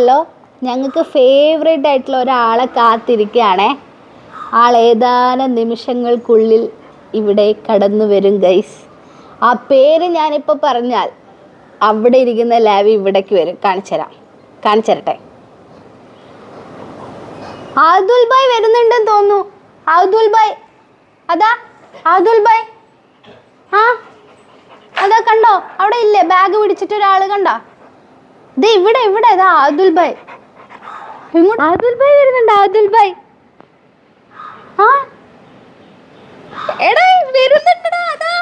Hello, ഞങ്ങൾക്ക് favourite ആയിട്ടുള്ള ഒരാളെ കാത്തിരിക്കുകയാണേ. ആൾ ഏതാനും നിമിഷങ്ങൾക്കുള്ളിൽ ഇവിടെ കടന്നു വരും ഗൈസ്. ആ പേര് ഞാനിപ്പോൾ പറഞ്ഞാൽ അവിടെ ഇരിക്കുന്ന ലാവി ഇവിടേക്ക് വരും. കാണിച്ചു തരട്ടെ. അതുൽ ഭായ് വരുന്നുണ്ടെന്ന് തോന്നുന്നു. അതുൽ ഭായ്, അതാ അതുൽ ഭായ്. ആ അതാ കണ്ടോ, അവിടെ ഇല്ലേ ബാഗ് പിടിച്ചിട്ട് ഒരാൾ കണ്ടോ? ഇവിടെ ഇതാ അതുൽ ഭായ്. അതുൽ ഭായ് വരുന്നുണ്ട്. അതുൽ ഭായ് എടാ വരുന്നുണ്ടടാ. അതാ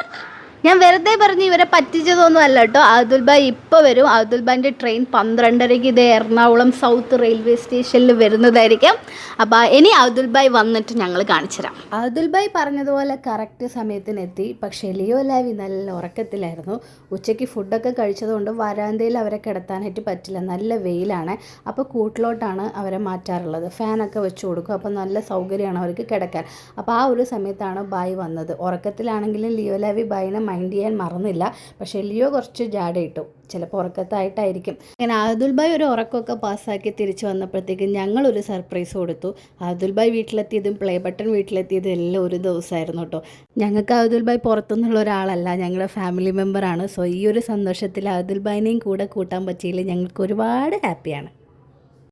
ഞാൻ വെറുതെ പറഞ്ഞ് ഇവരെ പറ്റിച്ചതൊന്നും അല്ല കേട്ടോ. അതുൽ ഭായ് ഇപ്പോൾ വരും. അതുൽ ഭായിൻ്റെ ട്രെയിൻ 12:30-ക്ക് ഇത് എറണാകുളം സൗത്ത് റെയിൽവേ സ്റ്റേഷനിൽ വരുന്നതായിരിക്കും. അപ്പോൾ ഇനി അതുൽ ഭായ് വന്നിട്ട് ഞങ്ങൾ കാണിച്ചു തരാം. അതുൽ ഭായ് പറഞ്ഞതുപോലെ കറക്റ്റ് സമയത്തിനെത്തി. പക്ഷേ ലിയോ ലാവി നല്ല ഉറക്കത്തിലായിരുന്നു. ഉച്ചയ്ക്ക് ഫുഡൊക്കെ കഴിച്ചതുകൊണ്ട് വരാന്തയിൽ അവരെ കിടത്താനായിട്ട് പറ്റില്ല, നല്ല വെയിലാണ്. അപ്പോൾ കൂട്ടിലോട്ടാണ് അവരെ മാറ്റാറുള്ളത്. ഫാനൊക്കെ വെച്ച് കൊടുക്കും, അപ്പോൾ നല്ല സൗകര്യമാണ് അവർക്ക് കിടക്കാൻ. അപ്പോൾ ആ ഒരു സമയത്താണ് ബായ് വന്നത്. ഉറക്കത്തിലാണെങ്കിലും ലിയോ ലാവി ബായിനെ മൈൻഡ് ചെയ്യാൻ മറന്നില്ല. പക്ഷേ ലിയോ കുറച്ച് ജാടയിട്ടു, ചിലപ്പോൾ ഉറക്കത്തായിട്ടായിരിക്കും. അങ്ങനെ അതുൽ ഭായ് ഒരു ഉറക്കമൊക്കെ പാസ്സാക്കി തിരിച്ചു വന്നപ്പോഴത്തേക്കും ഞങ്ങളൊരു സർപ്രൈസ് കൊടുത്തു. അതുൽ ഭായ് വീട്ടിലെത്തിയതും പ്ലേ ബട്ടൺ വീട്ടിലെത്തിയതും എല്ലാം ഒരു ദിവസമായിരുന്നു കേട്ടോ. ഞങ്ങൾക്ക് അതുൽ ഭായ് പുറത്തുനിന്നുള്ള ഒരാളല്ല, ഞങ്ങളുടെ ഫാമിലി മെമ്പറാണ്. സോ ഈ ഒരു സന്തോഷത്തിൽ അതുൽ ഭായിനെയും കൂടെ കൂട്ടാൻ പറ്റിയില്ല, ഞങ്ങൾക്ക് ഒരുപാട് ഹാപ്പിയാണ്.